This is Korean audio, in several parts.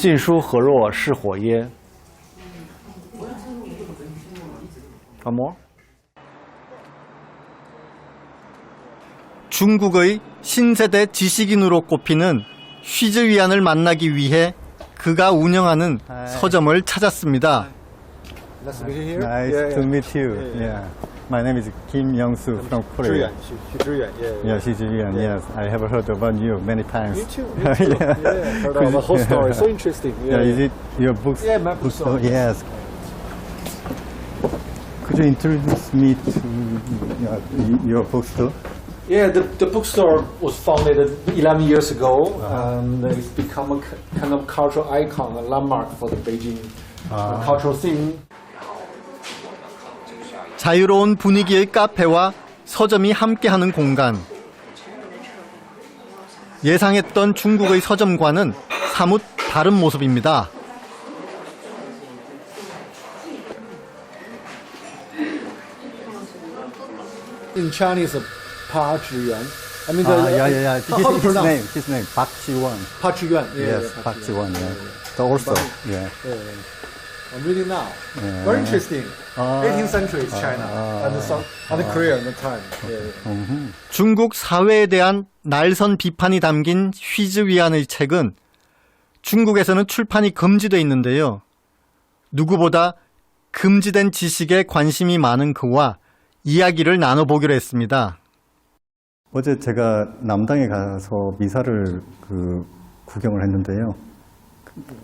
尽书何若是火耶。One more. 중국의 신세대 지식인으로 꼽히는 휘즈위안을 만나기 위해 그가 운영하는 서점을 찾았습니다. Nice to meet you here. Nice to meet you. Yeah. My name is Kim Young-soo from Korea. Yeah, Xijuan. Yes, I have heard about you many times. Me too. Yeah. Heard about the whole story. So interesting. Yeah, is it your book? Yeah, my bookstore. Yes. Could you introduce me to your bookstore? Yeah, the bookstore was founded 11 years ago, and it's become a kind of cultural icon, a landmark for the Beijing cultural scene. 자유로운 분위기의 카페와 서점이 함께하는 공간. 예상했던 중국의 서점과는 사뭇 다른 모습입니다. In Chinese, 爬志远. I mean, yeah. How to pronounce? His name, Park Ji-won. 爬志远. Yes, Park Ji-won. Yeah. So also, yeah. I'm reading now. Very interesting. 18th century China and Korea at the time. 중국 사회에 대한 날선 비판이 담긴 휘즈위안의 책은 중국에서는 출판이 금지돼 있는데요. 누구보다 금지된 지식에 관심이 많은 그와 이야기를 나눠보기로 했습니다. 어제 제가 남당에 가서 미사를 구경을 했는데요.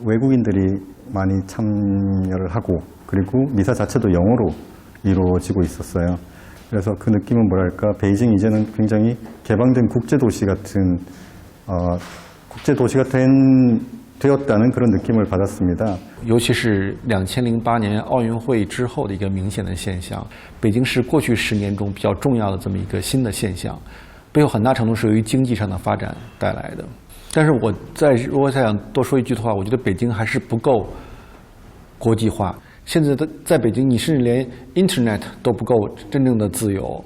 외국인들이 많이 참여를 하고 그리고 미사 자체도 영어로 이루어지고 있었어요. 그래서 그 느낌은 뭐랄까 베이징 이제는 굉장히 개방된 국제도시 같은 국제도시가 되었다는 그런 느낌을 받았습니다. 尤其是2008年奥运会之后的一个明显的现象，北京市过去10年中比较重要的这么一个新的现象，背后很大程度是由于经济上的发展带来的。但是如果再想多说一句的话，我觉得北京还是不够国际化。现在在北京，你甚至连 Internet 都不够真正的自由，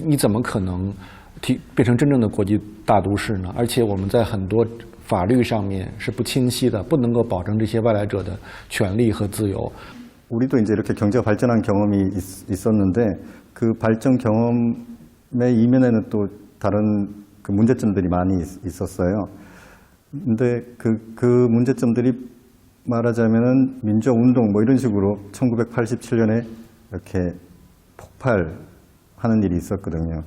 你怎么可能变成真正的国际大都市呢？而且我们在很多法律上面是不清晰的，不能够保证这些外来者的权利和自由。 우리도 이제 이렇게 경제가 발전한 경험이 있었는데 그 발전 경험의 이면에는 또 다른 그 문제점들이 많이 있었어요. 근데 그 문제점들이 말하자면은 민주운동 뭐 이런 식으로 1987년에 이렇게 폭발하는 일이 있었거든요.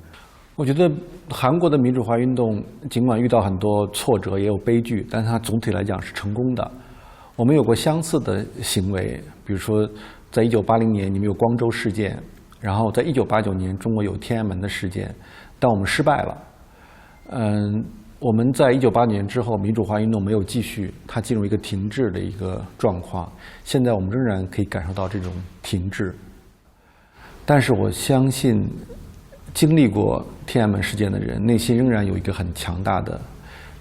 我觉得韩国的民主化运动尽管遇到很多挫折，也有悲剧，但它总体来讲是成功的。我们有过相似的行为，比如说在1980年你们有光州事件，然后在1989年中国有天安门的事件，但我们失败了。我们在1989年之后，民主化运动没有继续，它进入一个停滞的一个状况。现在我们仍然可以感受到这种停滞，但是我相信，经历过天安门事件的人，内心仍然有一个很强大的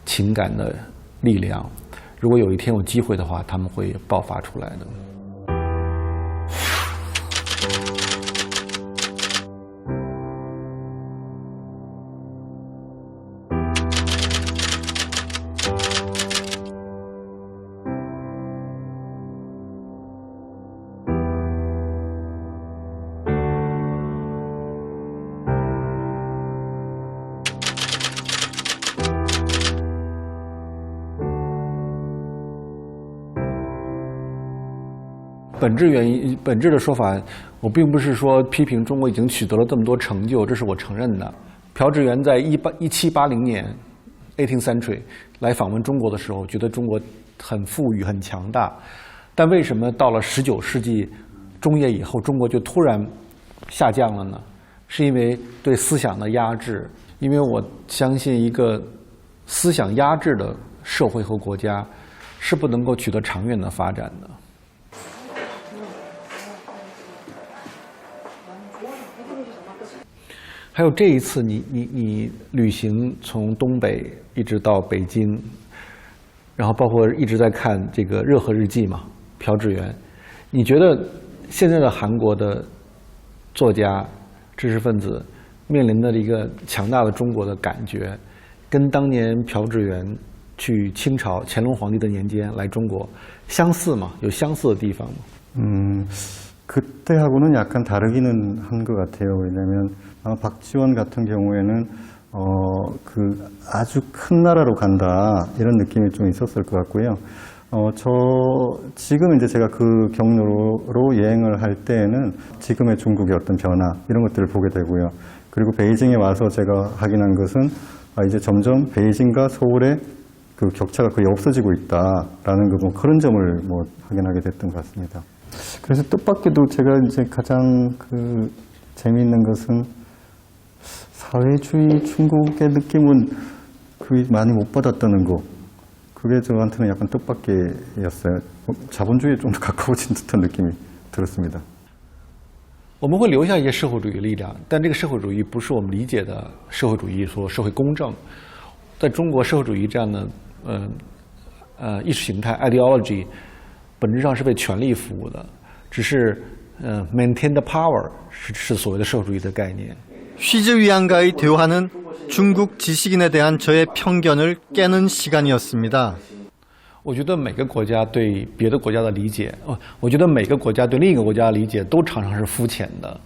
情感的力量。如果有一天有机会的话，他们会爆发出来的。 本质的说法，我并不是说批评中国已经取得了这么多成就，这是我承认的。朴智元在1780年 （18th century） 来访问中国的时候，觉得中国很富裕、很强大，但为什么到了19世纪中叶以后，中国就突然下降了呢？是因为对思想的压制。因为我相信，一个思想压制的社会和国家是不能够取得长远的发展的。 还有这一次你旅行从东北一直到北京，然后包括一直在看这个《热河日记》嘛，朴智元，你觉得现在的韩国的作家、知识分子面临的一个强大的中国的感觉，跟当年朴智元去清朝乾隆皇帝的年间来中国，相似吗？有相似的地方吗？ 그때하고는 약간 다르기는 한 것 같아요. 왜냐하면 박지원 같은 경우에는 그 아주 큰 나라로 간다 이런 느낌이 좀 있었을 것 같고요. 지금 이제 제가 그 경로로 여행을 할 때에는 지금의 중국의 어떤 변화 이런 것들을 보게 되고요. 그리고 베이징에 와서 제가 확인한 것은 이제 점점 베이징과 서울의 그 격차가 거의 없어지고 있다라는 뭐 그런 점을 뭐 확인하게 됐던 것 같습니다. 그래서 뜻밖에도 제가 이제 가장 그 재미있는 것은 사회주의 중국의 느낌은 그 많이 못 받았다는 거. 그게 저한테는 약간 뜻밖이었어요. 자본주의에 좀 더 가까워진 듯한 느낌이 들었습니다. 我们会留下一些社会主义力量，但这个社会主义不是我们理解的社会主义，说社会公正。在中国，社会主义这样的意识形态 ideology 本质上是为权力服务的，只是maintain the power 是所谓的社会主义的概念。 휘즈 위안과의 대화는 중국 지식인에 대한 저의 편견을 깨는 시간이었습니다. 我觉得每个国家对别的国家的理解，我觉得每个国家对另一个国家的理解都常常是肤浅的，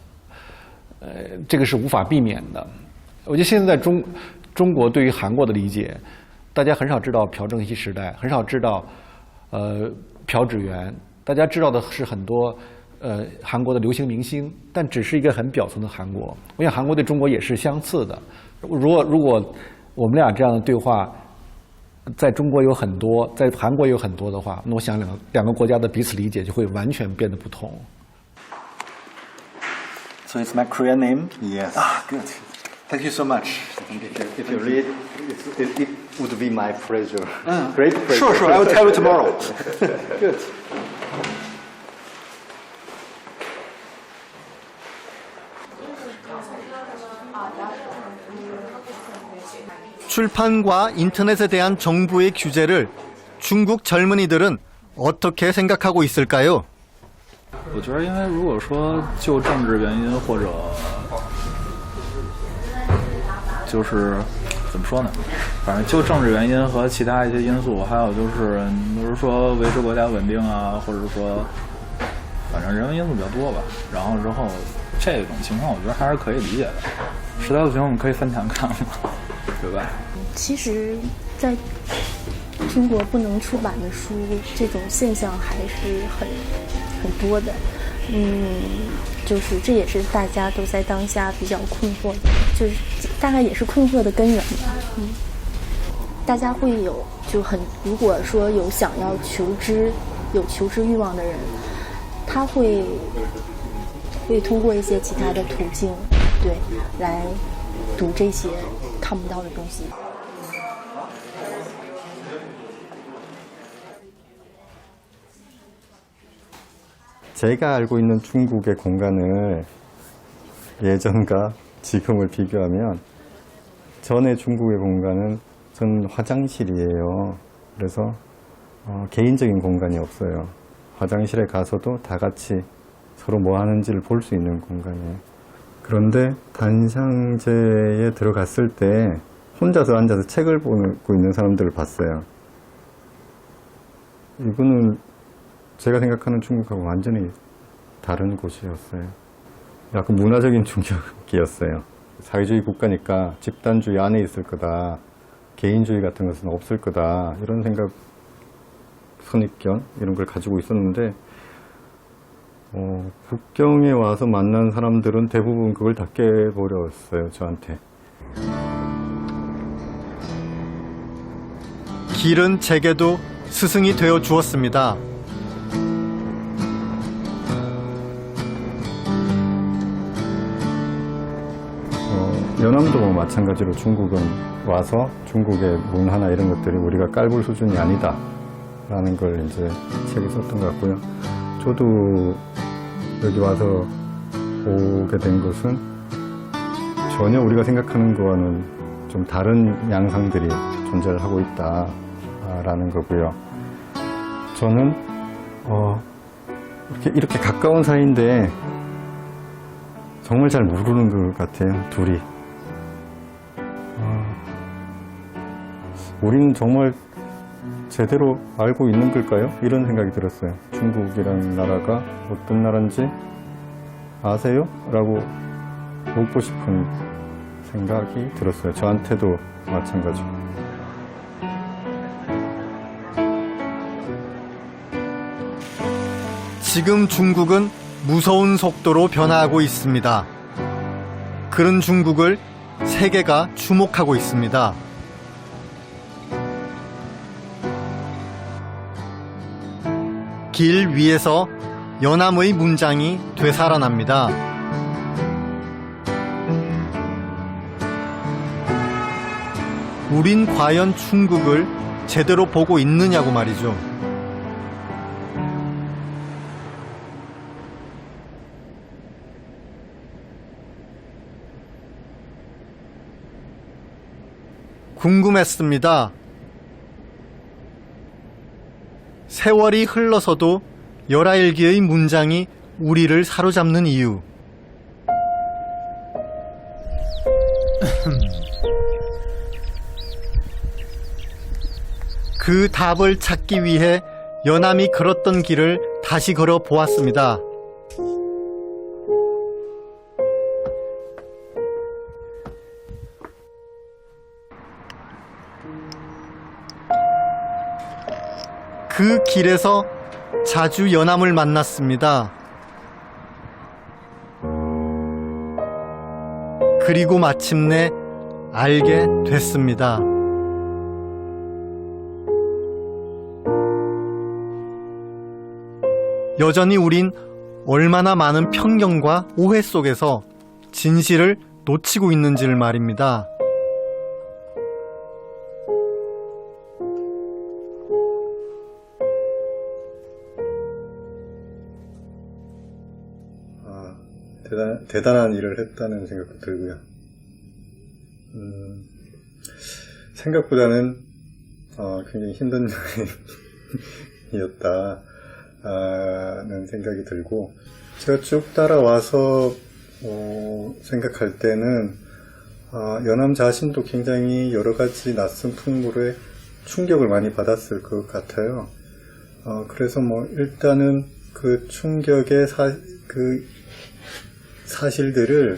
这个是无法避免的。我觉得现在中国对于韩国的理解，大家很少知道朴正熙时代，很少知道朴智元，大家知道的是很多韩国的流行明星，但只是一个很表层的韩国。我想韩国对中国也是相似的。如果我们俩这样的对话，在中国有很多，在韩国有很多的话，那我想两个国家的彼此理解就会完全变得不同。So it's my Korean name. Yes. Good. Thank you so much. If you read, it would be my pleasure. Great pleasure. Sure. I will tell you tomorrow. Good. 출판과 인터넷에 대한 정부의 규제를 중국 젊은이들은 어떻게 생각하고 있을까요? 我觉得，因为如果说就政治原因或者就是怎么说呢，反正就政治原因和其他一些因素，还有就是比如说维持国家稳定啊，或者说反正人为因素比较多吧。然后之后这种情况，我觉得还是可以理解的。实在不行，我们可以翻墙看嘛，对吧？其实，在中国不能出版的书，这种现象还是很多的。就是这也是大家都在当下比较困惑的，就是大概也是困惑的根源吧。大家会有如果说有想要求知欲望的人，他会通过一些其他的途径，对，来读这些看不到的东西。 제가 알고 있는 중국의 공간을 예전과 지금을 비교하면 전에 중국의 공간은 전 화장실이에요. 그래서 개인적인 공간이 없어요. 화장실에 가서도 다 같이 서로 뭐 하는지를 볼 수 있는 공간이에요. 그런데 단상제에 들어갔을 때 혼자서 앉아서 책을 보고 있는 사람들을 봤어요. 이거는 제가 생각하는 중국하고 완전히 다른 곳이었어요. 약간 문화적인 충격이었어요. 사회주의 국가니까 집단주의 안에 있을 거다. 개인주의 같은 것은 없을 거다. 이런 생각, 선입견 이런 걸 가지고 있었는데 국경에 와서 만난 사람들은 대부분 그걸 다 깨버렸어요, 저한테. 길은 제게도 스승이 되어 주었습니다. 연암도 마찬가지로 중국은 와서 중국의 문화나 이런 것들이 우리가 깔볼 수준이 아니다 라는 걸 이제 책에 썼던 것 같고요. 저도 여기 와서 보게 된 것은 전혀 우리가 생각하는 거와는 좀 다른 양상들이 존재를 하고 있다 라는 거고요. 저는 이렇게 가까운 사이인데 정말 잘 모르는 것 같아요, 둘이. 우리는 정말 제대로 알고 있는 걸까요? 이런 생각이 들었어요. 중국이라는 나라가 어떤 나라인지 아세요? 라고 묻고 싶은 생각이 들었어요. 저한테도 마찬가지고. 지금 중국은 무서운 속도로 변화하고 있습니다. 그런 중국을 세계가 주목하고 있습니다. 길 위에서 연암의 문장이 되살아납니다. 우린 과연 중국을 제대로 보고 있느냐고 말이죠. 궁금했습니다. 세월이 흘러서도 열하일기의 문장이 우리를 사로잡는 이유. 그 답을 찾기 위해 연암이 걸었던 길을 다시 걸어 보았습니다. 그 길에서 자주 연암을 만났습니다. 그리고 마침내 알게 됐습니다. 여전히 우린 얼마나 많은 편견과 오해 속에서 진실을 놓치고 있는지를 말입니다. 대단한 일을 했다는 생각도 들고요. 생각보다는 굉장히 힘든 여행이었다는 생각이 들고, 제가 쭉 따라와서 생각할 때는 연암 자신도 굉장히 여러 가지 낯선 풍물에 충격을 많이 받았을 것 같아요. 그래서 일단은 그 충격의 사실들을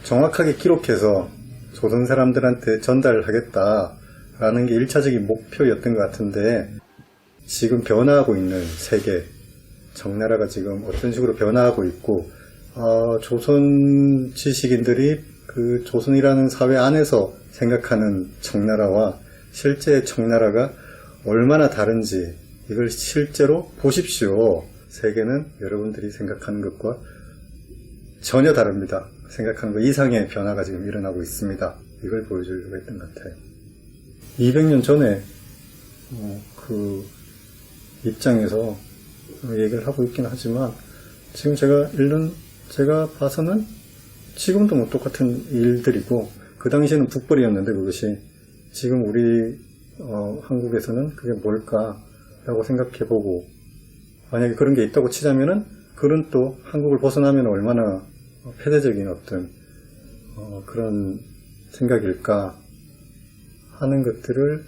정확하게 기록해서 조선 사람들한테 전달하겠다라는 게 1차적인 목표였던 것 같은데, 지금 변화하고 있는 세계, 청나라가 지금 어떤 식으로 변화하고 있고, 조선 지식인들이 그 조선이라는 사회 안에서 생각하는 청나라와 실제 청나라가 얼마나 다른지, 이걸 실제로 보십시오. 세계는 여러분들이 생각하는 것과 전혀 다릅니다. 생각하는 것 이상의 변화가 지금 일어나고 있습니다. 이걸 보여주려고 했던 것 같아요. 200년 전에 그 입장에서 얘기를 하고 있긴 하지만, 지금 제가 봐서는 지금도 똑같은 일들이고, 그 당시에는 북벌이었는데 그것이 지금 우리 한국에서는 그게 뭘까라고 생각해보고, 만약에 그런 게 있다고 치자면은, 그런 또 한국을 벗어나면 얼마나 폐쇄적인 어떤 그런 생각일까 하는 것들을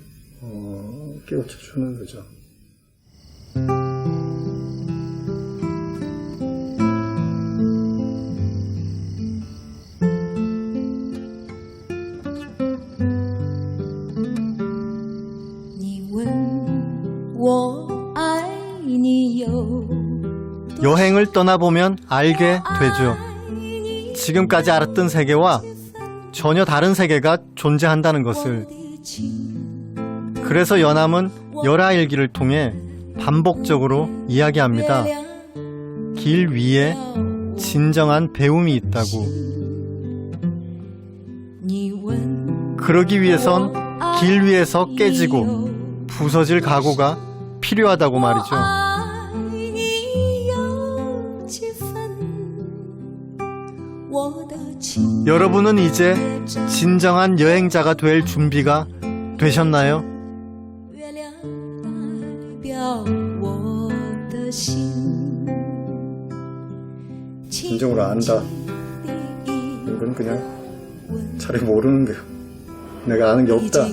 깨우쳐 주는 거죠. 여행을 떠나보면 알게 되죠. 지금까지 알았던 세계와 전혀 다른 세계가 존재한다는 것을. 그래서 연암은 열하일기를 통해 반복적으로 이야기합니다. 길 위에 진정한 배움이 있다고. 그러기 위해선 길 위에서 깨지고 부서질 각오가 필요하다고 말이죠. 여러분은 이제 진정한 여행자가 될 준비가 되셨나요? 진정으로 안다. 이건 그냥 차라리 모르는 거예요. 내가 아는 게 없다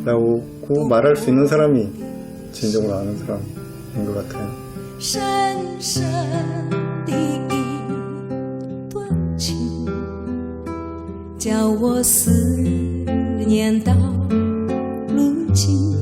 라고 말할 수 있는 사람이 진정으로 아는 사람인 것 같아요. 深深的一段情，叫我思念到如今。